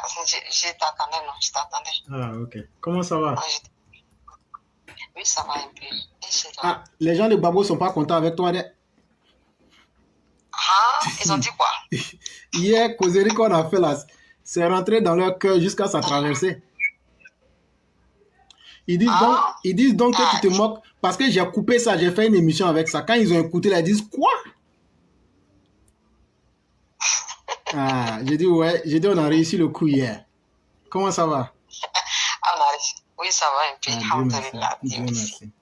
Je t'attendais, non, je t'attendais. Ah, ok. Comment ça va? Oui, ça va un peu. Ah, les gens de Babo sont pas contents avec toi. Ah, ils ont dit quoi? Hier, causerie qu'on a fait là, c'est rentré dans leur cœur jusqu'à sa traversée. Ils disent donc que tu te moques parce que j'ai coupé ça, j'ai fait une émission avec ça. Quand ils ont écouté, là, ils disent quoi? Ah, j'ai dit ouais, on a réussi le coup hier. Comment ça va? Oui, ça va un peu. Dieu merci.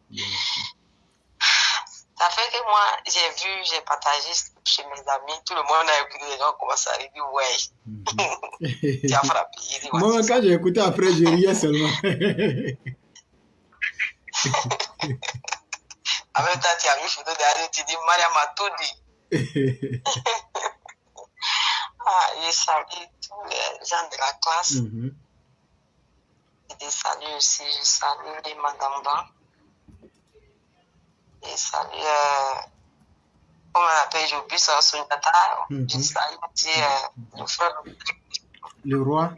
Ça fait que moi, j'ai partagé chez mes amis, tout le monde a écouté, les gens commencent à dire ouais. Tu as frappé. Moi, quand j'ai écouté après, je riais seulement. En même temps, tu as mis photo derrière, tu dis Mariam a tout dit. Je salue tous les gens de la classe. Je salue aussi, je salue Madame Blanc. Je salue, comment on appelle, j'ai oublié son Sunyata. Je salue aussi le frère. Le roi.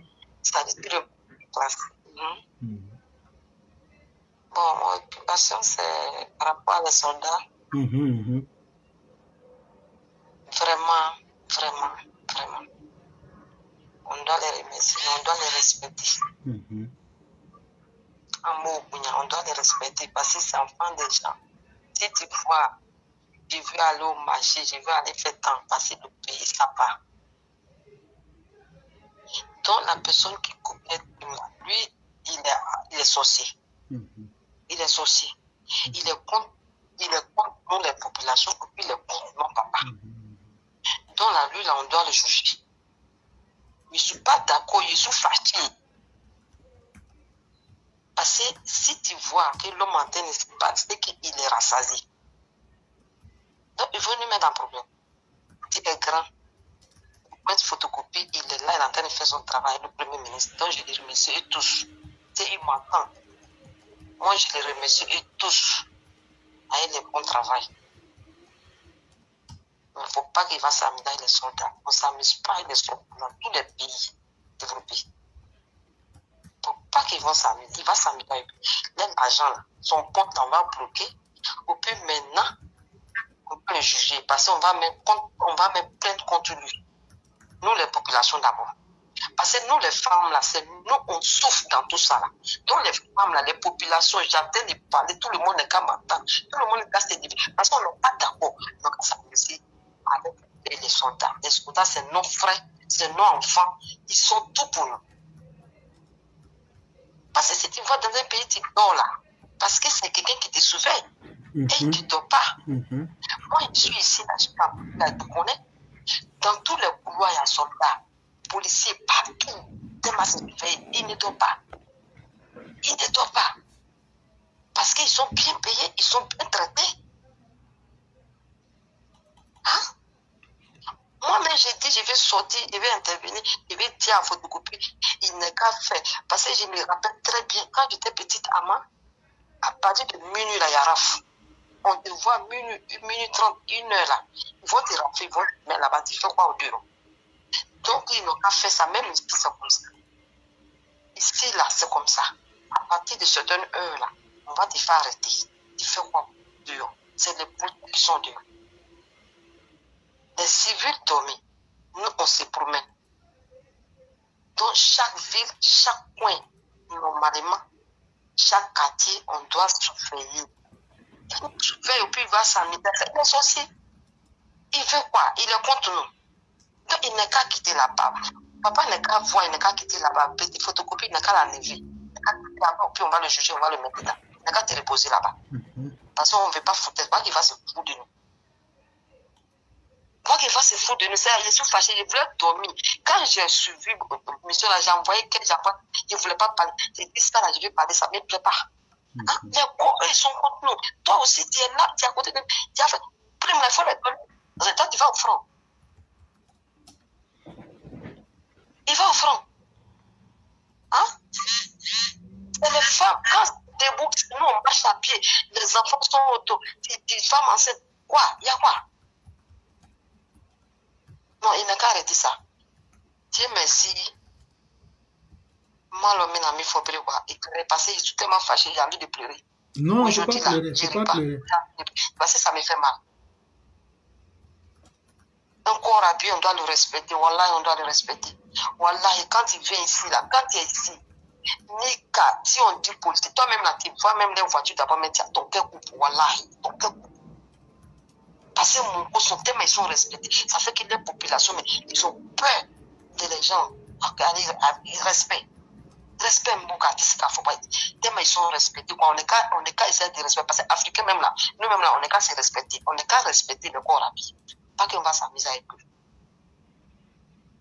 Je salue tout le classe. Bon, mon occupation, c'est par rapport à les soldats. Vraiment. On doit les remercier, on doit les respecter. On doit les respecter parce que c'est enfant des gens. Si tu vois, je veux aller au marché, je veux aller faire temps, passer le pays, ça va. Donc la personne qui commet, lui, il est sorcier. Il est sorcier. Il est contre nous, les populations, et puis il est contre mon papa. Dans la rue, là, on doit le juger. Je ne suis pas d'accord, je suis fâché. Parce que si tu vois que l'homme en train de se battre, c'est qu'il est rassasié. Donc, il veut nous mettre en problème. Il est grand. Quand il photocopie, il est là, il est en train de faire son travail, le Premier ministre. Donc, je les remercie eux tous. Ils m'entendent. Moi, je les remercie eux tous. Avec le bon travail. Il ne faut pas qu'il va s'amuser avec les soldats. On ne s'amuse pas avec les soldats dans tous les pays développés. Il ne faut pas qu'ils vont s'amuser. Il va s'amuser avec eux. L'argent, là, son compte, on va bloquer. Et puis maintenant, on peut le juger. Parce qu'on va même plaindre contre lui. Nous, les populations d'abord. Parce que nous, les femmes, là, c'est nous, on souffre dans tout ça, là. Donc, les femmes, là, les populations, j'attends de parler, tout le monde est comme m'entendre. Tout le monde est casse des parce qu'on n'est pas d'accord. Donc, ça veut dire, avec les soldats. Les soldats, c'est nos frères, c'est nos enfants. Ils sont tout pour nous. Parce que si tu vas dans un pays, tu dors là. Parce que c'est quelqu'un qui te surveille. Et tu ne dors pas. Moi, je suis ici, là, je suis à Doukoné. Dans tous les couloirs, il y a un soldat. Policiers partout, ils ne dorment pas. Ils ne dorment pas. Parce qu'ils sont bien payés, ils sont bien traités. Hein? Moi-même, j'ai dit, je vais sortir, je vais intervenir, je vais dire à photocopie, il n'est qu'à faire. Parce que je me rappelle très bien, quand j'étais petite amant, à partir de minuit, là, il y a raf. On te voit minuit 30, 1 heure là. Ils vont te rafler, ils vont te mettre là-bas, tu fais quoi au bureau? Donc, ils n'ont pas fait ça, même ici, c'est comme ça. Ici, là, c'est comme ça. À partir de certaines heures, là, on va te faire arrêter. Tu fais quoi dehors? C'est les politiques qui sont dehors. Les civils dorment. Nous, on se promène. Dans chaque ville, chaque coin, normalement, chaque quartier, on doit surveiller. Il surveille, et puis il va s'amuser. Il est sorcier. Il veut quoi? Il est contre nous. Donc, il n'est qu'à quitter là-bas. Papa n'est qu'à voir, il n'est qu'à quitter là-bas. Petite photocopie, il n'est qu'à l'enlever. Il n'est qu'à quitter là-bas, puis on va le juger, on va le mettre là. Il n'est qu'à te reposer là-bas. Parce qu'on ne veut pas foutre. Pas qu'il va se foutre de nous. Pas qu'il va se foutre de nous. Je suis fâché, je voulais dormir. Quand j'ai suivi mission là, j'ai envoyé quelques enfants, je ne voulais pas parler. J'ai dit ça là, je vais parler, ça ne me plaît pas. Hein? Les gros, ils sont contre nous. Toi aussi, tu es là, tu es à côté de nous. Tu as fait. Prime, il faut les donner. Toi, tu vas au front. Il va au front. Hein? Et les femmes, quand debout, nous on marche à pied, les enfants sont auto, des femmes enceintes. Quoi? Il y a quoi? Non, il n'a qu'à arrêter ça. Dieu merci. Moi, l'homme n'a mis faut pleurer quoi. Il pleurait parce que je suis tellement fâché, j'ai envie de pleurer. Non, il ne faut pas pleurer. Il faut pas pleurer. Parce que ça me fait mal. Un corps habillé, on doit le respecter. Wallah, on doit le respecter. Wallah, et quand il vient ici, là, quand il est ici, Nika, si on dit politique, toi-même là, tu vois même les voitures d'abord, mais tu as ton cœur coupe. Wallah, ton cœur coupe. Parce que mon corps, son thème, ils sont respectés. Ça fait que les populations, mais ils ont peur de les gens. Ils respectent. Respect, faut pas. Tellement ils sont respectés. On n'est qu'à essayer de respecter. Parce que Africains, même là, nous-mêmes là, on n'est qu'à se respecter. On n'est qu'à respecter le corps habillé. Pas qu'on va s'amuser avec eux.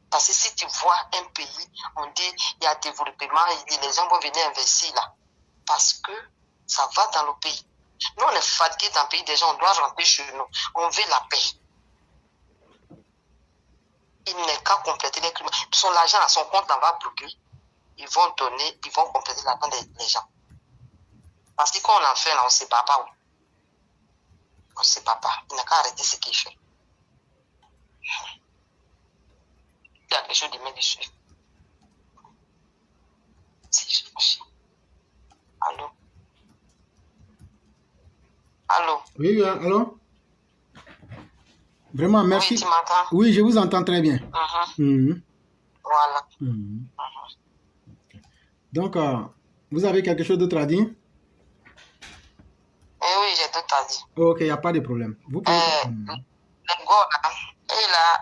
Parce que si tu vois un pays, on dit il y a développement, les gens vont venir investir là. Parce que ça va dans le pays. Nous, on est fatigués dans le pays des gens, on doit rentrer chez nous. On veut la paix. Il n'est qu'à compléter les climats. Son argent à son compte, on va bloquer. Ils vont donner, ils vont compléter l'argent des gens. Parce que quand on en fait là, on ne sait pas où. On ne sait pas. Il n'a qu'à arrêter ce qu'il fait. Il y a quelque chose de mieux dessus. Si je réfléchis. Allô? Allô? Oui, allô? Vraiment, merci. Oui, tu m'entends? Oui, je vous entends très bien. Voilà. Donc, vous avez quelque chose d'autre à dire? Oui, j'ai d'autres à dire. Ok, il n'y a pas de problème. Vous pouvez... Les gars, là, et là,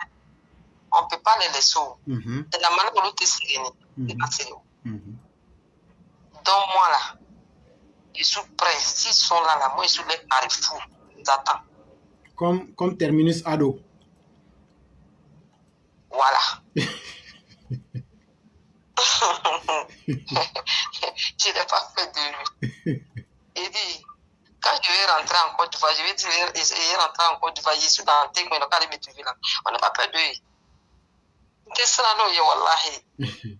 on ne peut pas les laisser. C'est la manière dont l'autre est sérieux. C'est pas sérieux. Donc, moi, là, je suis prêt. S'ils sont là, moi, je suis les carrefours. J'attends. Comme terminus ado. Voilà. Je n'ai pas fait de lui. Il dit, quand je vais rentrer en Côte d'Ivoire, je vais essayer de rentrer en Côte d'Ivoire, je suis dans le thé, mais on me trouver là. On n'a pas peur de lui. Qu'est-ce que ça nous est, wallahi? Ils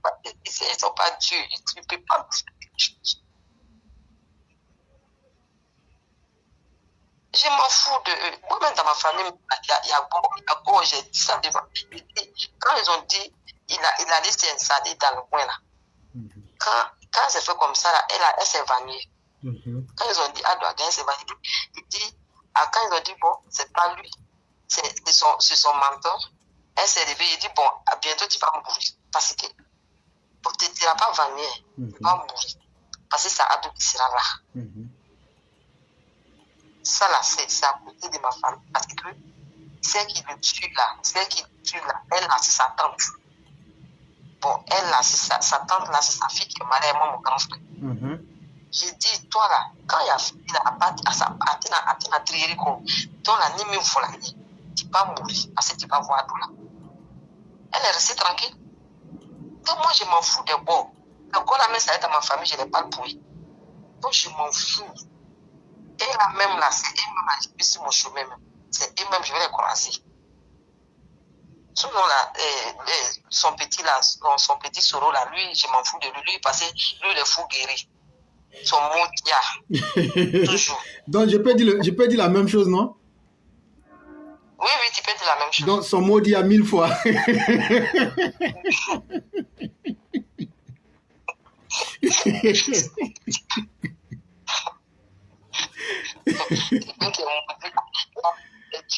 ne sont pas Dieu, tu ne peux pas. Je m'en fous de eux. Moi-même, dans ma famille, il y a beaucoup, j'ai dit ça devant. Quand ils ont dit, il allait s'installer dans le coin là. Quand c'est fait comme ça, là, elle s'est évanouie. Quand ils ont dit, elle s'est évanouie. Il dit, quand ils ont dit, bon, c'est pas lui, c'est son mentor. Elle s'est levée, il dit, bon, à bientôt tu vas mourir. Parce que, tu ne seras pas évanouie, tu vas mourir. Parce que c'est Adou qui sera là. Ça là, c'est à côté de ma famille. Parce que celle qui le tue là, elle là, c'est sa tante. Bon, elle là, c'est sa tante là, c'est sa fille qui est mariée à moi, mon grand frère. J'ai dit, toi là, quand il y a fini à trier, toi là, ni même volani, tu vas mourir, parce que tu vas voir tout là. Elle est restée tranquille. Donc moi, je m'en fous de bon. Le corps là, même ça est dans ma famille, je n'ai pas le bruit. Donc je m'en fous. Et là même là, c'est eux-mêmes, je suis sur mon chemin même. C'est eux-mêmes, je vais les croiser. Sinon là, son petit soro là, lui, je m'en fous de lui, parce que lui, il est fou guéri. Son mot, toujours. Donc je peux dire la même chose, non? Oui, tu peux dire la même chose. Donc son mot dit à 1000 fois.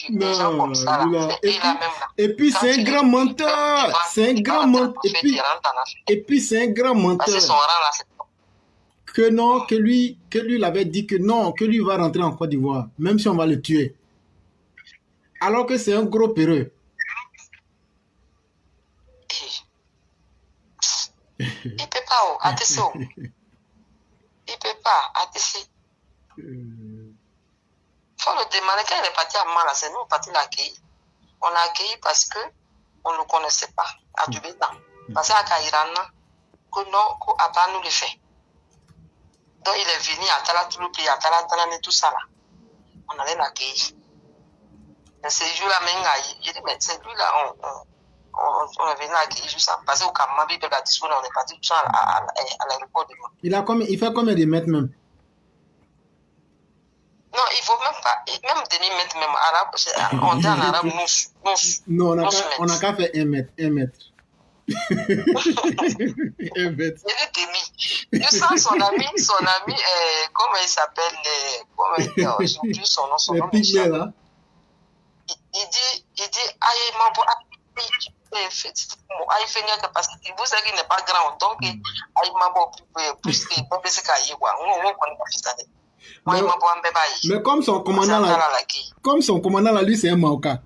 Non, et puis c'est un grand menteur. C'est un grand menteur. Et puis c'est un grand menteur. Que non, que lui l'avait dit que non, que lui va rentrer en Côte d'Ivoire, même si on va le tuer. Alors que c'est un gros perreux. Il ne peut pas, ATC. Il ne peut pas, ATC. Il faut le demander. Quand il est parti à Mala, c'est nous partis l'accueillir. On l'a accueilli parce qu'on ne le connaissait pas à Dubétan. Parce qu'à Kairana, que non, qu'Abba nous le fait. Donc il est venu à Tala, tout le pays, à Tala, tout ça là. On allait l'accueillir. Mais ce jour-là, j'ai dit, mais c'est lui là, on est venu l'accueillir juste ça. Parce qu'au Kamambi de la discours, on est parti tout ça à l'aéroport de moi. Il fait combien de mètres même? Non, il ne faut même pas, même Denis mètres même arabe, on dit en arabe nous. Non, on n'a qu'à faire 1 mètre. Il est demi. Je sens son ami, comment il s'appelle, j'ai oublié son nom. Les pygmées là. Il dit, aïe, maman, il fait parce que vous savez qu'il n'est pas grand, donc aïe, maman, plus que c'est qu'il quoi. Mais comme son commandant là, lui c'est un Maoka.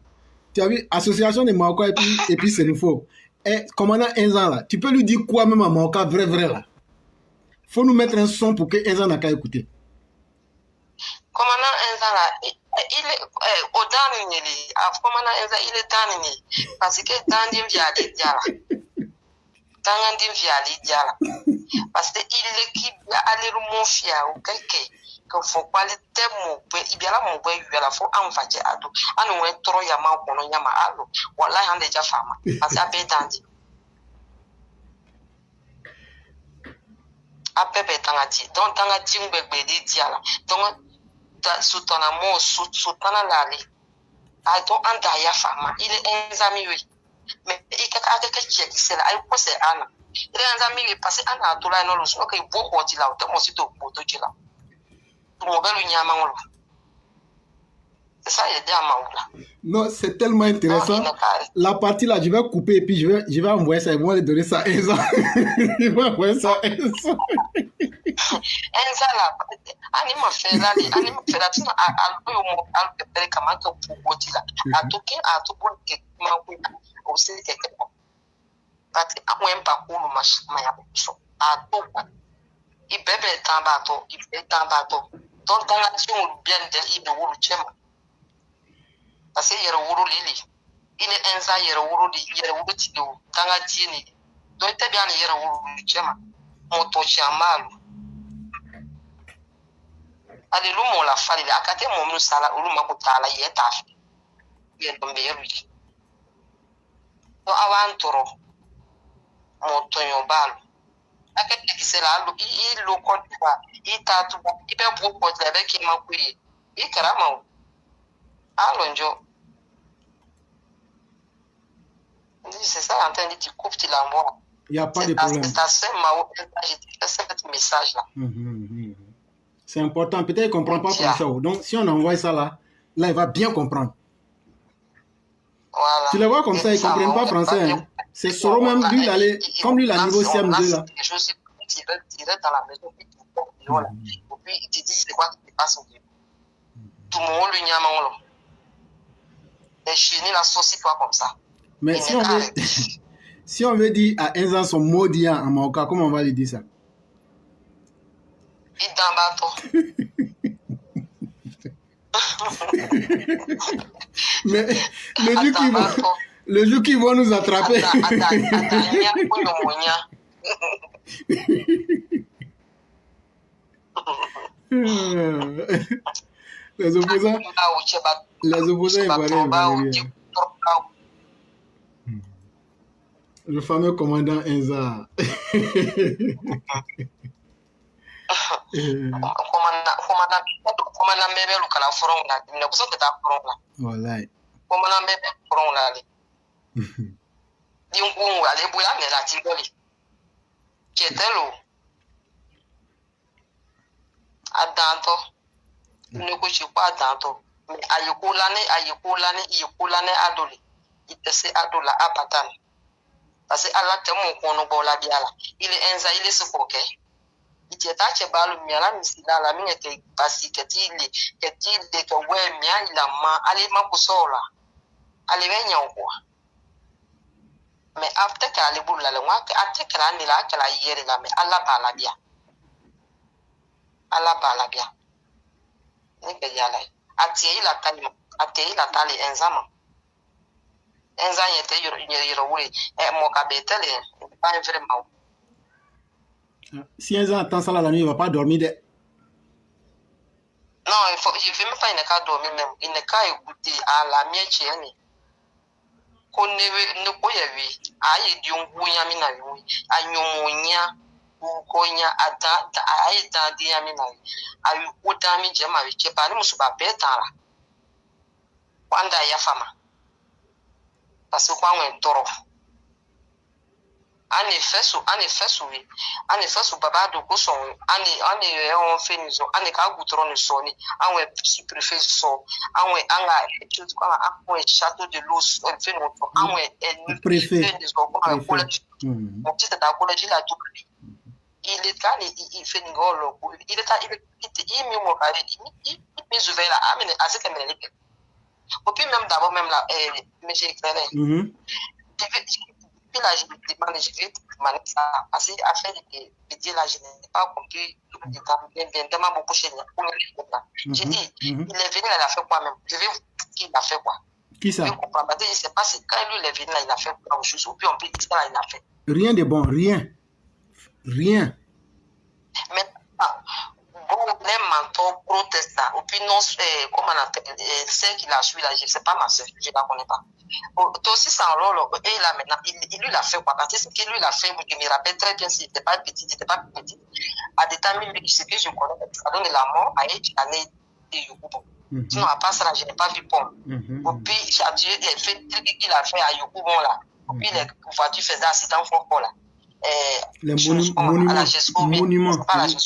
Tu as vu, association des Maoka et puis c'est nouveau. Et commandant Enzan là, tu peux lui dire quoi même à Maoka, vrai là. Faut nous mettre un son pour que Enzan n'a qu'à écouter. Commandant Enzan là, il est au dernier, commandant Enzan, il est dernier. Parce que dans les vialis, parce que il est qui a allé le mofia ou quelqu'un. Que faut pas les thèmes, il y a la mobile, il y a la fois en fait, à tout. À nous, un trop yama ou non yama allo. Voilà, il y a déjà femme. Parce que à pétandi. À pépé tangati. Donc, tangati, on peut bédi diala. Donc, sous ton amour, sous ton alali. À ton andaya femme. Il est un ami, oui. Mais il y a quelqu'un qui est là. Il faut c'est Anna. Il est un ami, parce que Anna a tout là, non, le soir, qu'il y a beaucoup de là. Moi aussi, tout le là. C'est ça, il y a non, c'est tellement intéressant. La partie là, je vais couper et puis je vais envoyer ça. Ils vont aller donner ça à Enza. Ils vont envoyer ça à Enza. Enza là, anima fait là, tu n'as comment que pour là. À tout qui a tout bon que aussi quelque parce que à moins pas pour le machin, à tout. Il bébé dans bateau, il fait dans bateau. Donc dans l'action bien de il de wuru chema. Parce que yere wuru lili. Il est enza yere wuru tido. Dans la dini. Donc t'es bien yere wuru chema. Moto chamalu. Allez l'homme la fali la kate mon sala ulu makutala yetaf. Bien tombe lui. Donc avant toro. Moto yobalu. C'est là, il le compte pas. Il t'a tout, il peut proposer avec qui m'a couillé. Il carrément. Allons, c'est ça, en train de dire, coupe, tu l'envoies. Il n'y a pas de problème. C'est assez marrant, ce message-là. C'est important. Peut-être qu'il ne comprend pas français. Donc, si on envoie ça là, il va bien comprendre. Voilà. Tu les vois comme ça, ils ne comprennent pas français. Hein. C'est solo même, lui, comme lui, il a niveau CM2 là. Je suis tiré dans la maison, et puis il te dit, c'est quoi qui se passe au début. Tout le monde lui n'y a pas. Et chenille la sauce, toi comme ça. Mais si on veut dire à Enza son maudit en Maoka, comment on va lui dire ça? Il est dans bateau. Mais le jour qu'ils vont nous attraper. Les opposants ivoiriens. Le fameux commandant Enza. Commandant bébé le kala foron là, il ne peut pas foron là. Voilà. Commandant bébé foron là. Dingungu ale boya me la tigoli. Ketelo. Adanto. Ne ko chi kwa adanto. Mais ayikulane adoli. Itese adola apatan. Parce que Allah temo kono bola biala. Il est enza, il est sokoke. Il est taché balu miala misila la minga te pasi ketili to we mia ila ma ale ma kusola. Ale wenya okwa. Mais after qu'elle est boule la loi, after qu'elle est là, qu'elle a hier là, mais Allah bala bien. Allah bala bien. N'est que yala. Attirer la taille enzama. Enza yete yorouri et mon cabetele pas vraiment. Si Enza attend ça la nuit, il ne va pas dormir. Non, il ne veut pas dormir même. Il ne peut écouter à la mienne chienne. Qu'on ne peut y aller. Aïe, Dieu, bouillant, mina, aïe, monia, ou conia, aïe, dandia, mina, aïe, ou dami, jama, qui est pas nous, sous pas bête, là. Wanda ya fama. Parce que quand on est toro. En effet, Baba Dogo son, on fait nous, on est qu'à goutron de son, on est sous-préfet son, on est château de l'eau, on fait notre, on est préfet. Mon petit est à collège, il a tout pris. Il est là, il fait une grande, il est là, il met mon carré, il met ouvert là, à ce qu'elle me dit. Au puis même d'abord, même là, mais j'ai éclairé. Puis là, je me demande, je vais demander ça. Parce qu'afin de dire là, je n'ai pas compris tout le détail, bien, tellement beaucoup chez nous. J'ai dit, il est venu, il a fait quoi même? Je vais vous dire qu'il a fait quoi. Qui ça? Je ne comprends pas. Je ne sais pas si quand lui il est venu là, il a fait quoi au juste. Ou puis on peut dire là, il a fait. Rien de bon, rien. Rien. Mais, les mentors protestent là. Ou puis non, comment on appelle, celle qui l'a suivi là, je ne sais pas ma soeur, je ne la connais pas. Toi aussi, c'est un rôle, et là maintenant, il lui l'a fait quoi? Parce que ce qu'il lui l'a fait, je me rappelle très bien, s'il n'était pas petit, à des temps, même ce que je connais, ça donne la mort à l'année de Yokubo. Sinon, à part ça, je n'ai pas vu bon. Et puis, il fait tout ce qu'il a fait à Yokubo là. Et puis, les voitures faisaient accident fort là. Les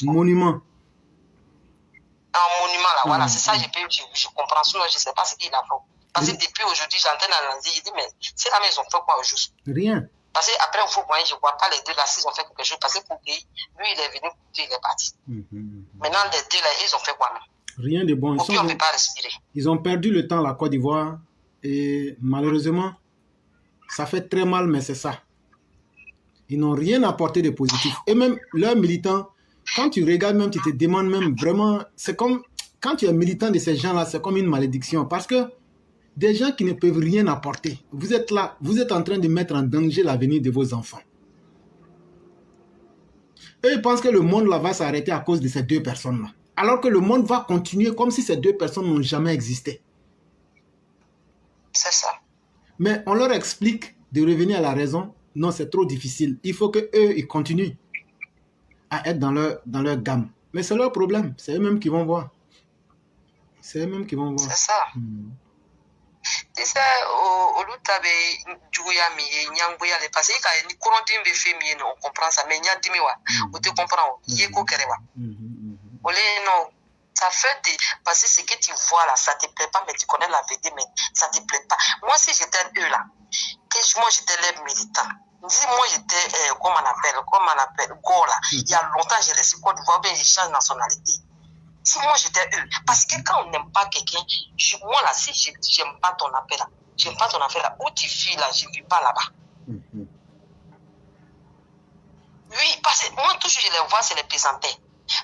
monuments. Un monument là, voilà, c'est ça, je comprends. Sinon, je ne sais pas ce qu'il a fait. Parce que depuis aujourd'hui, j'entends l'analyse, il dit, mais c'est la maison, fait quoi au juste? Rien. Parce qu'après, il faut voir, je ne vois pas les deux là, s'ils ont fait quelque chose. Parce que pour lui, il est venu, il est parti. Maintenant, les deux là, ils ont fait quoi? Rien de bon. On ne peut pas respirer. Ils ont perdu le temps, la Côte d'Ivoire. Et malheureusement, ça fait très mal, mais c'est ça. Ils n'ont rien apporté de positif. Et même leurs militants, quand tu regardes même, tu te demandes même vraiment, c'est comme, quand tu es militant de ces gens-là, c'est comme une malédiction. Parce que des gens qui ne peuvent rien apporter, vous êtes là, vous êtes en train de mettre en danger l'avenir de vos enfants. Eux, ils pensent que le monde là va s'arrêter à cause de ces deux personnes-là. Alors que le monde va continuer comme si ces deux personnes n'ont jamais existé. C'est ça. Mais on leur explique de revenir à la raison. Non, c'est trop difficile. Il faut qu'eux, ils continuent à être dans leur gamme. Mais c'est leur problème. C'est eux-mêmes qui vont voir. C'est eux-mêmes qui vont voir. C'est ça. C'est ça, au lieu de Djouya mi, Nyangouya, les passés, quand il y a une couronne de féminine, on comprend ça. Mais il y a des miwa, on te comprend. Il y a quoi non, ça fait des. Parce que ce que tu vois là, ça te plaît pas, mais tu connais la vérité, mais ça te plaît pas. Moi, si j'étais eux là, que moi j'étais les militants. Moi j'étais, comment on appelle, Go là. Il y a longtemps, j'ai laissé Côte d'Ivoire, bien, j'ai changé de nationalité. Si moi j'étais eux, parce que quand on n'aime pas quelqu'un, moi là, si j'aime pas ton appel là, j'aime pas ton affaire là, où tu vis là, je ne vis pas là-bas. Oui, parce que moi, toujours je les vois, c'est les plaisanter.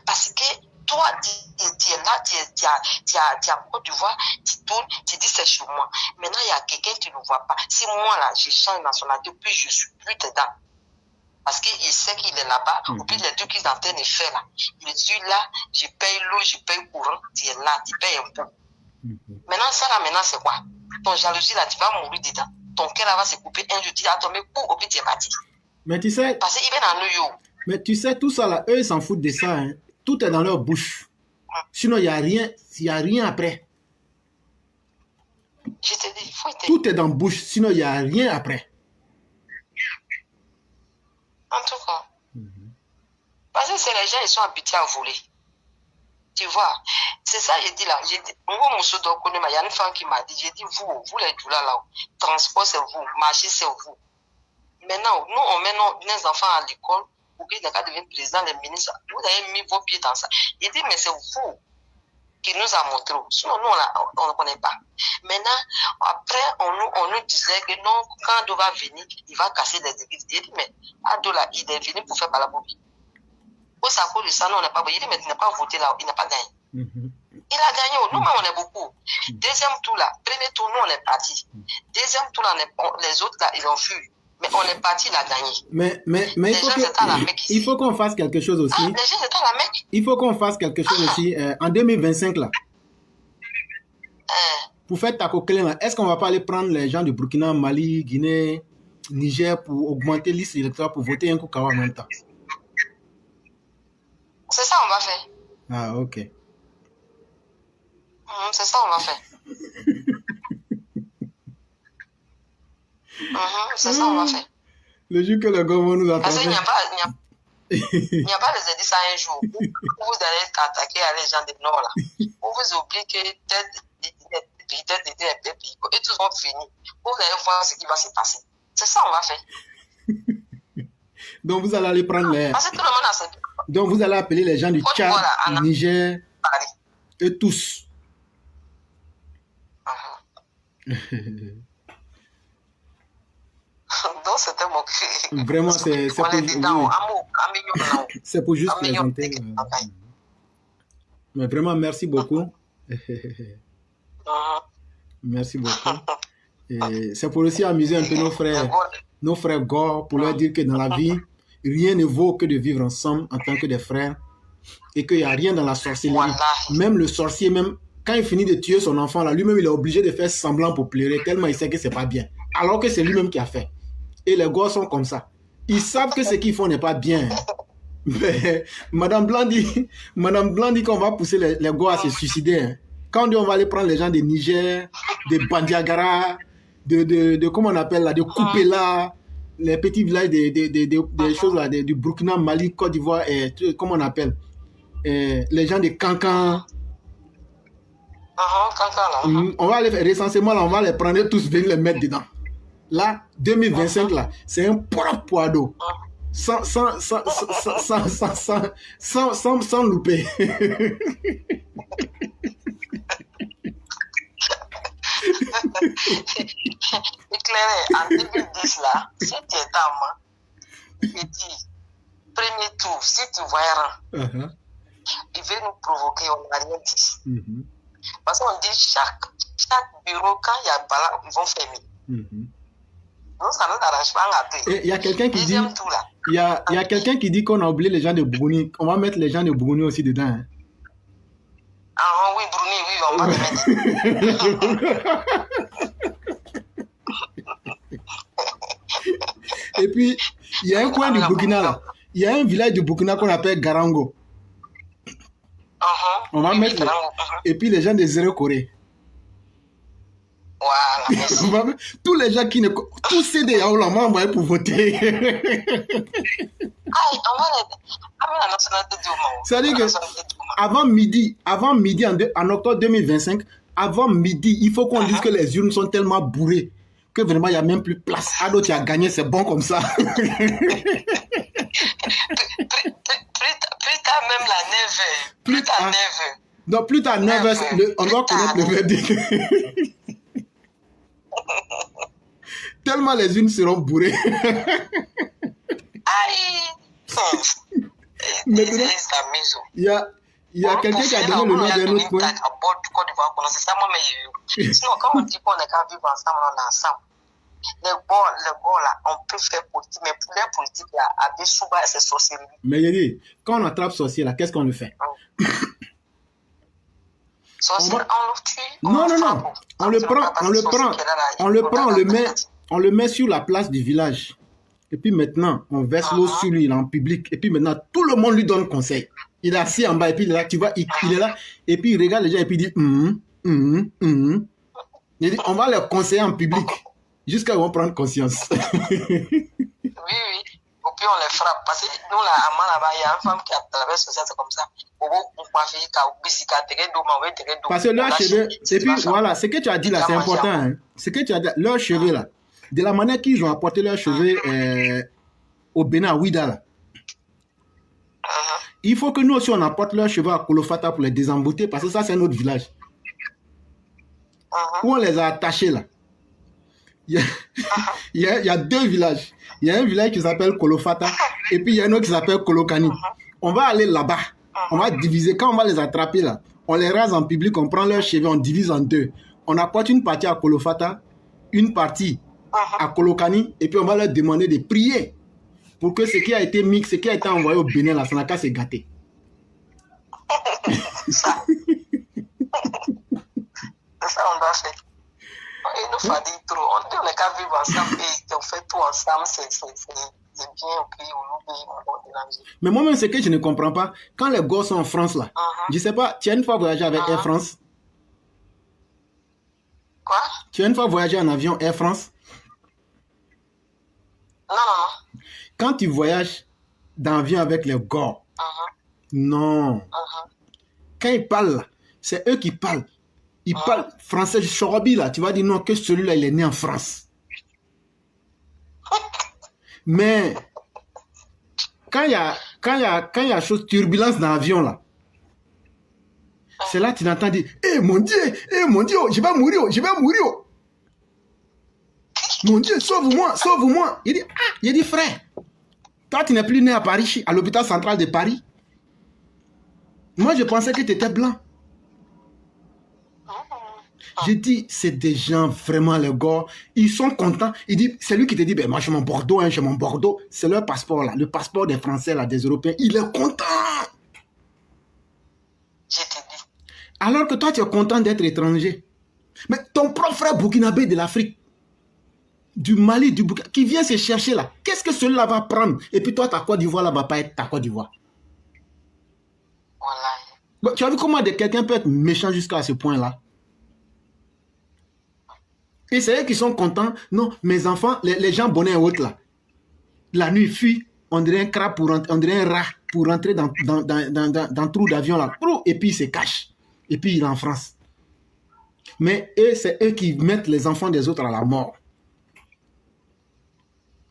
Parce que toi, tu es là, tu as Côte d'Ivoire, tu tournes, tu dis c'est chez moi. Maintenant, il y a quelqu'un, tu ne le vois pas. Si moi là, je change de nationalité, puis je suis plus dedans. Parce qu'il sait qu'il est là-bas, ou puis les deux qu'ils sont en train de faire là. Je suis là, je paye l'eau, je paye courant, tu es là, tu payes un peu. Maintenant, ça là, maintenant, c'est quoi? Ton jalousie là, tu vas mourir dedans. Ton cœur là va se couper un jour, tu vas tomber pour, ou puis tu es parti. Mais tu sais. Parce qu'il vient dans New York. Mais tu sais, tout ça là, eux, ils s'en foutent de ça. Hein. Tout est dans leur bouche. Sinon, il n'y a rien après. Je te dis, il faut être... Tout est dans la bouche, sinon il n'y a rien après. En tout cas. Parce que c'est les gens, ils sont habitués à voler. Tu vois, c'est ça, j'ai dit là. Il y a une femme qui m'a dit, j'ai dit, vous les douleurs là, transport c'est vous, marché c'est vous. Maintenant, nous, on met nos enfants à l'école, pour qu'ils deviennent président, les ministres, vous avez mis vos pieds dans ça. Il dit, mais c'est vous qui nous a montré. Sinon, nous, on ne connaît pas. Maintenant, après, on nous disait que non, quand Ado va venir, il va casser les églises. Il dit, mais Ado là, il est venu pour faire par la bobie. Au Sako de ça, nous, on n'a pas voté. Il dit, mais tu n'as pas voté là, il n'a pas gagné. Il a gagné, nous-mêmes, on est beaucoup. Deuxième tour là, premier tour, nous, on est parti. Deuxième tour là, les autres là, ils ont fui. Mais on est parti, il a gagné. Mais il faut qu'on fasse quelque chose aussi. Ah, les gens étaient à la Mecque. Il faut qu'on fasse quelque chose aussi en 2025 là. Pour faire ta coquelin, est-ce qu'on va pas aller prendre les gens du Burkina, Mali, Guinée, Niger pour augmenter liste électorale pour voter un coup Kawa en même temps? C'est ça on va faire. Ah, ok. C'est ça on va faire. C'est ça on va faire. Le jour que le gars va nous attraper. Parce qu'il n'y a pas les indices à un jour où vous allez attaquer à les gens du Nord là. Où vous oubliez que peut-être et tous vont finir. Vous allez voir ce qui va se passer. C'est ça qu'on va faire. Donc vous allez aller prendre les... Parce que tout le monde a ses... Donc vous allez appeler les gens du Tchad, du Niger, et tous. Donc c'était mon cri. Vraiment, c'est pour juste présenter. Mais vraiment, merci beaucoup. Merci beaucoup. C'est pour aussi amuser un peu nos frères Gore, pour leur dire que dans la vie, rien ne vaut que de vivre ensemble en tant que des frères et qu'il n'y a rien dans la sorcellerie. Même le sorcier, même quand il finit de tuer son enfant, là, lui-même, il est obligé de faire semblant pour pleurer tellement il sait que c'est pas bien. Alors que c'est lui-même qui a fait. Et les gars sont comme ça. Ils savent que ce qu'ils font n'est pas bien. Mais Madame Blanc dit qu'on va pousser les gars à se suicider. Hein. Quand on dit on va aller prendre les gens de Niger, de Bandiagara, de comment on appelle là, de Koupela, les petits villages des choses là, du Burkina, Mali, Côte d'Ivoire, et comment on appelle, les gens de Cancan. On va aller faire recensement là, on va les prendre tous, venir les mettre dedans. Là, 2025 là, c'est un propre poids d'eau. Sans louper. Éclairé, en 2010 là, si tu es à moi, il dit, premier tour, si tu vois rien, il veut nous provoquer, on n'a rien dit. Parce qu'on dit chaque bureau, quand il y a bala, ils vont fermer. Donc ça ne nous arrange pas à tout. Il y a quelqu'un qui dit, il y a quelqu'un qui dit qu'on a oublié les gens de Bruni. On va mettre les gens de Bruni aussi dedans. Hein. Ah oui, Bruni, oui, on va les mettre. Et puis, il y a un coin du Burkina là. Il y a un village du Burkina qu'on appelle Garango. On va mettre... Et puis les gens de Zéro Corée. Voilà. Tous les gens qui ne... Tous ces DAO là, on va envoyer pour voter. C'est-à-dire que avant midi en octobre 2025, avant midi, il faut qu'on dise que les urnes sont tellement bourrées que vraiment il n'y a même plus place. Ado, tu as gagné, c'est bon comme ça. Plus tard même la 9h. Plus tard 9h. Donc plus tard 9h, on doit connaître le verdict. Tellement les unes seront bourrées. Aïe. Maintenant, il y a quelqu'un qui a donné le nom d'un autre point. Sinon, quand on dit qu'on est qu'à vivre ensemble, on est ensemble. Les gars là, on peut faire politique, mais pour les politiques là, avec souvent c'est sorcellerie. Mais il dit, quand on attrape sorcier là, qu'est-ce qu'on le fait? Sorcier, on le tue. Non. On le prend, on le met sur la place du village. Et puis maintenant, on verse l'eau sur lui, il est en public. Et puis maintenant, tout le monde lui donne conseil. Il est assis en bas, et puis il est là, tu vois, il est là. Et puis il regarde les gens, et puis il dit, Il dit, on va les conseiller en public, jusqu'à ce qu'ils vont prendre conscience. Oui. Et puis on les frappe. Parce que nous, là, à Malaba, il y a une femme qui a traversé ça, c'est comme ça. Parce que leurs cheveux, et puis voilà, ce que tu as dit là, c'est important. Hein. Ce que tu as dit, leurs cheveux là, de la manière qu'ils ont apporté leurs cheveux au Bénin, à Ouida là. Il faut que nous aussi on apporte leurs cheveux à Kolofata pour les désembouter, parce que ça c'est notre village. Où on les a attachés là. Il y a deux villages. Il y a un village qui s'appelle Kolofata et puis il y a un autre qui s'appelle Kolokani. On va aller là-bas. On va diviser. Quand on va les attraper là, on les rase en public, on prend leurs cheveux, on divise en deux. On apporte une partie à Kolofata, une partie à Kolokani, et puis on va leur demander de prier pour que ce qui a été mixé, ce qui a été envoyé au Bénin là, ça n'a qu'à se gâter. C'est ça on doit faire. Il nous faut dire trop. On dit on est qu'à vivre ensemble et on fait tout ensemble, c'est bien au pays où nous vivons. Mais moi-même, ce que je ne comprends pas, quand les gosses sont en France là, je ne sais pas, tu as une fois voyagé avec Air France? Quoi? Tu as une fois voyagé en avion Air France? Non, non. Quand tu voyages dans l'avion avec les gars, non. Quand ils parlent, là, c'est eux qui parlent. Ils parlent français, chorobi, là. Tu vas dire non, que celui-là, il est né en France. Mais quand il y a chose, turbulence dans l'avion, là, c'est là que tu entends dire, mon Dieu, je vais mourir, Mon Dieu, sauve-moi. Il dit, frère, toi, tu n'es plus né à Paris, à l'hôpital central de Paris. Moi, je pensais que tu étais blanc. J'ai dit, c'est des gens, vraiment, les gars, ils sont contents. Il dit, c'est lui qui te dit, ben moi, j'ai mon Bordeaux, C'est leur passeport, là, le passeport des Français, là, des Européens. Il est content. Alors que toi, tu es content d'être étranger. Mais ton propre frère burkinabé de l'Afrique, du Mali, du Burkina, qui vient se chercher là, qu'est-ce que celui-là va prendre? Et puis toi, ta Côte d'Ivoire, là, va pas être ta Côte d'Ivoire. Voilà. Tu as vu comment quelqu'un peut être méchant jusqu'à ce point-là? Et c'est eux qui sont contents. Non, mes enfants, les gens bonnets et autres là, la nuit fuient, on dirait un crabe, on dirait un rat pour rentrer dans le trou d'avion là. Et puis ils se cachent. Et puis il est en France. Mais eux, c'est eux qui mettent les enfants des autres à la mort.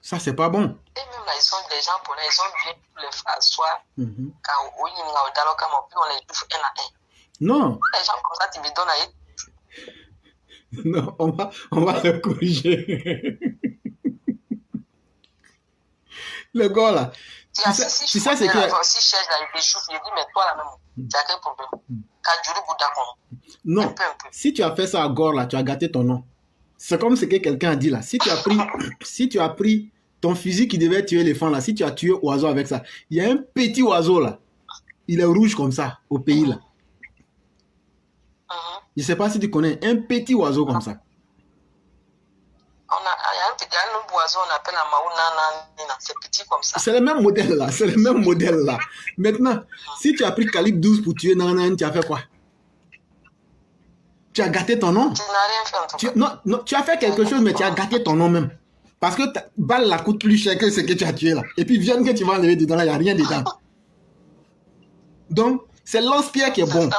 Ça, c'est pas bon. Et même là, ils sont des gens pour les gens viennent pour les faire asseoir. Quand on les bouffe un à un. Non. Les gens comme ça, tu me donnes à eux. Non, on va le corriger. Le gars là. Si ça, c'est que. Si je cherche là, je bouffe, je dis, mais toi là même, tu as quel problème? Non, si tu as fait ça à Gore là, tu as gâté ton nom. C'est comme ce que quelqu'un a dit là. Si tu as pris ton fusil qui devait tuer l'éléphant là, si tu as tué oiseau avec ça, il y a un petit oiseau là. Il est rouge comme ça, au pays là. Je ne sais pas si tu connais un petit oiseau comme ça. Il y a un oiseau, on appelle un maounana, c'est petit comme ça. C'est le même modèle là, Maintenant, si tu as pris calibre 12 pour tuer Nanan, tu as fait quoi? Tu as gâté ton nom. Tu n'as rien fait en tout cas. Non, tu as fait quelque chose, mais tu as gâté ton nom même. Parce que ta balle la coûte plus cher que ce que tu as tué là. Et puis viens que tu vas enlever dedans là, il n'y a rien dedans. Donc, c'est lance-pierre qui est bon.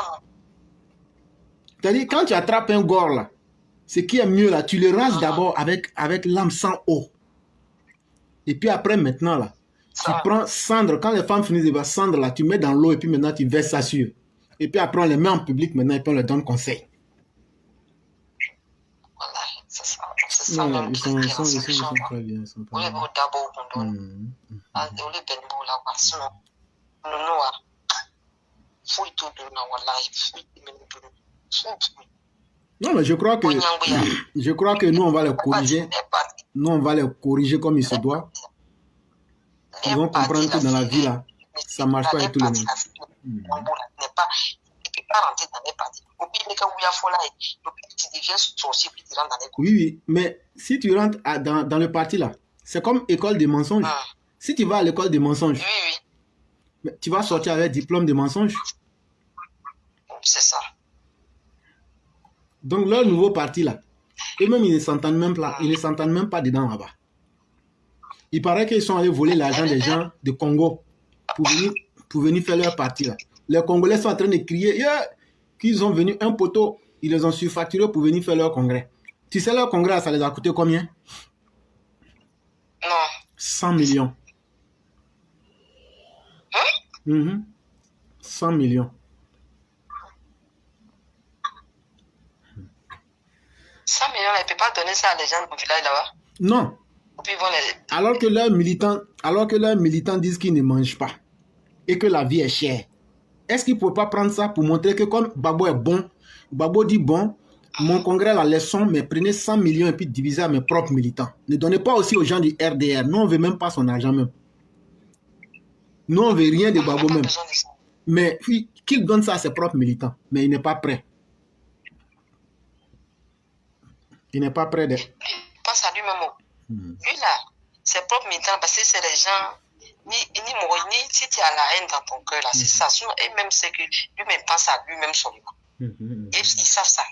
C'est-à-dire, quand tu attrapes un gore là, ce qui est mieux là, tu le rases d'abord avec l'âme sans eau. Et puis après, maintenant là, tu prends cendre. Quand les femmes finissent de voir cendre là, tu mets dans l'eau et puis maintenant tu verses ça sur. Et puis après, on les met en public maintenant et puis on leur donne conseil. Voilà, c'est ça. C'est ça même ils sont très bien. Ils sont très Non, mais je crois que nous, on va les corriger. Nous, on va les corriger comme il se doit. Ils vont comprendre que dans la vie, là, ça ne marche pas avec tout le monde. Oui, mais si tu rentres dans le parti, là, c'est comme école des mensonges. Si tu vas à l'école des mensonges, tu vas sortir avec diplôme de mensonges. C'est ça. Donc, leur nouveau parti, là, eux-mêmes, ils ne s'entendent même pas dedans là-bas. Il paraît qu'ils sont allés voler l'argent des gens de Congo pour venir faire leur parti, là. Les Congolais sont en train de crier qu'ils ont venu un poteau, ils les ont surfacturés pour venir faire leur congrès. Tu sais, leur congrès, ça les a coûté combien? Non. 100 millions. 100 millions. 100 millions, ils ne peuvent pas donner ça à les gens du village là-bas. Non. Puis alors que leurs militants disent qu'ils ne mangent pas et que la vie est chère, est-ce qu'ils ne pouvaient pas prendre ça pour montrer que comme Babo est bon, Babo dit bon, mon congrès la leçon, mais prenez 100 millions et puis divisez à mes propres militants. Ne donnez pas aussi aux gens du RDR. Nous, on ne veut même pas son argent même. Nous, on ne veut rien de Babo même. Mais puis, qu'il donne ça à ses propres militants. Mais il n'est pas prêt. Il n'est pas prêt de... Il pense à lui-même. Lui là, ses propres militants, parce que c'est les gens... Ni si tu as la haine dans ton cœur là, c'est ça. Et même c'est que lui-même pense à lui-même seulement. Et ils savent ça.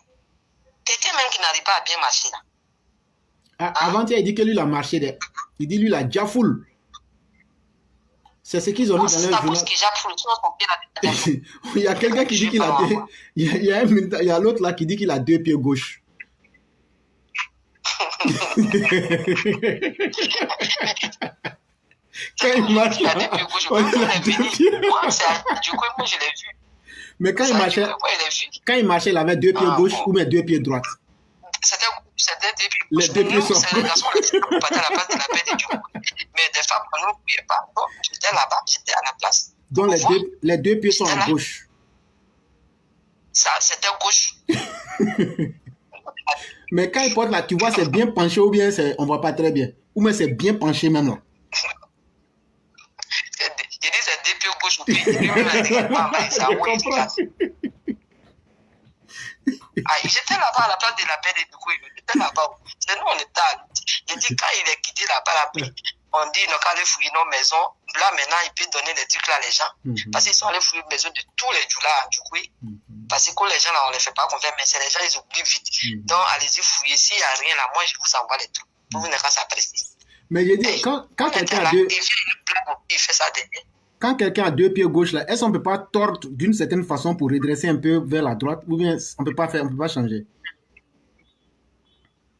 Quelqu'un même qui n'arrive pas à bien marcher là. Avant, il dit que lui, il a marché Il dit, lui, la Diafoul. C'est ce qu'ils ont dit dans leur journal. Il y a quelqu'un qui dit qu'il a deux... Il y a l'autre là qui dit qu'il a 2 pieds gauche. Quand il marche, il a 2 pieds gauche. Moi, je l'ai vu. Mais quand il marchait, il avait 2 pieds gauche ou bien 2 pieds droite. C'était 2 pieds gauche. Les 2 pieds sont... C'est les garçons qui sont à la place de la paix de Dieu. Mais des femmes, on ne pouvait pas. Donc, j'étais là-bas, j'étais à la place. Donc, les deux pieds sont à gauche. Ça, c'était gauche. Mais quand il porte là, tu vois, c'est bien penché ou bien on ne voit pas très bien. Ou bien c'est bien penché même là. Je dis c'est 2 pieds gauche ou j'étais là-bas à la place de la paix de Dukou. J'étais là-bas. C'est nous, on était à l'outil. J'ai dit, quand il est quitté là-bas, on dit, non, quand il fouiller nos maisons, là, maintenant, il peut donner des trucs là, les gens. Parce qu'ils sont allés fouiller les maisons de tous les Djoula à Dukou. Parce que les gens, là, on ne les fait pas confiance, mais c'est les gens, ils oublient vite. Donc, allez-y fouiller. S'il n'y a rien là, moi, je vous envoie les trucs. Pour vous ne pas s'apprécier. Mais j'ai dit, quand quelqu'un a deux... Il fait ça derrière. Quand quelqu'un a 2 pieds gauche là, est-ce qu'on ne peut pas tordre d'une certaine façon pour redresser un peu vers la droite ou bien on ne peut pas faire, on peut pas changer?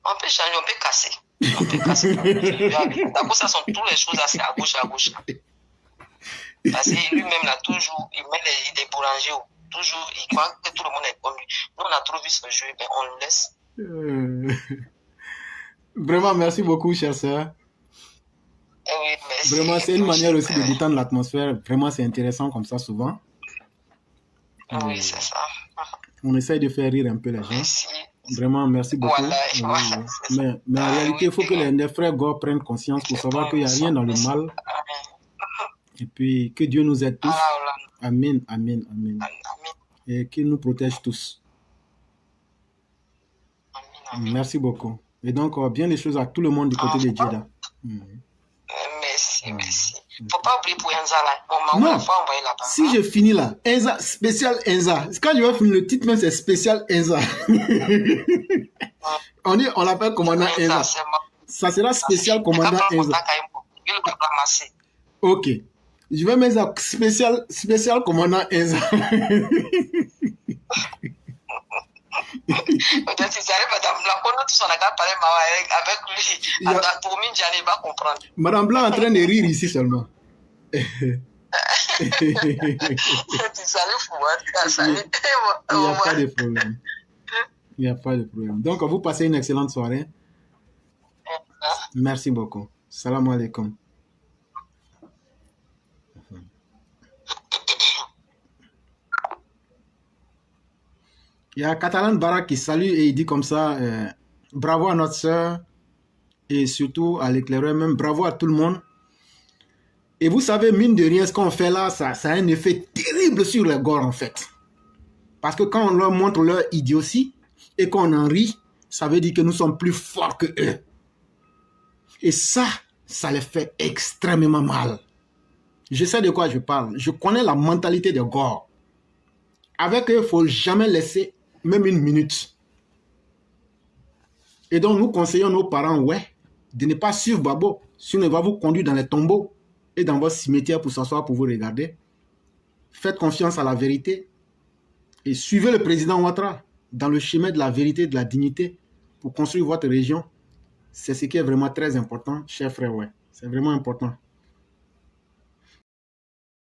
On peut changer, on peut casser. On peut casser. D'abord, ça sont toutes les choses assez à gauche. Parce que lui-même là, toujours, il met des boulangers, toujours, il croit que tout le monde est comme lui. Nous, on a trop vu ce jeu, mais on le laisse. Vraiment, merci beaucoup, chère sœur. Oui, merci. Vraiment, c'est une manière aussi de détendre l'atmosphère. Vraiment, c'est intéressant comme ça, souvent. Oui, c'est ça. On essaye de faire rire un peu les gens. Merci. Vraiment, merci beaucoup. Voilà, mais en réalité, il faut que les frères Gore prennent conscience pour savoir qu'il n'y a rien dans le mal. Et puis, que Dieu nous aide tous. Amen, amen, amen. Et qu'il nous protège tous. Merci beaucoup. Et donc, bien les choses à tout le monde du côté de Jeddah. Merci. Il ne faut pas oublier pour Enza là. Non, si je finis là, Enza, spécial Enza. Quand je vais finir le titre, même c'est spécial Enza. On l'appelle commandant Enza. Ça sera spécial commandant Enza. Ok. Je vais mettre ça spécial commandant Enza. Peut-être si ça arrive, Madame Blanc, on a tous parlé avec lui. Pour moi, je va comprendre. Madame Blanc est en train de rire ici seulement. Il n'y a pas de problème. Il n'y a pas de problème. Donc, vous passez une excellente soirée. Merci beaucoup. Salam alaikum. Il y a Catalan Barak qui salue et il dit comme ça, bravo à notre sœur et surtout à l'éclaireur, même bravo à tout le monde. Et vous savez, mine de rien, ce qu'on fait là, ça a un effet terrible sur les Gores en fait. Parce que quand on leur montre leur idiotie et qu'on en rit, ça veut dire que nous sommes plus forts que eux. Et ça les fait extrêmement mal. Je sais de quoi je parle. Je connais la mentalité des Gores. Avec eux, il ne faut jamais laisser même une minute. Et donc, nous conseillons nos parents, de ne pas suivre Babo, sinon il va vous conduire dans les tombeaux et dans votre cimetière pour s'asseoir pour vous regarder. Faites confiance à la vérité et suivez le président Ouattara dans le chemin de la vérité et de la dignité pour construire votre région. C'est ce qui est vraiment très important, chers frères. C'est vraiment important.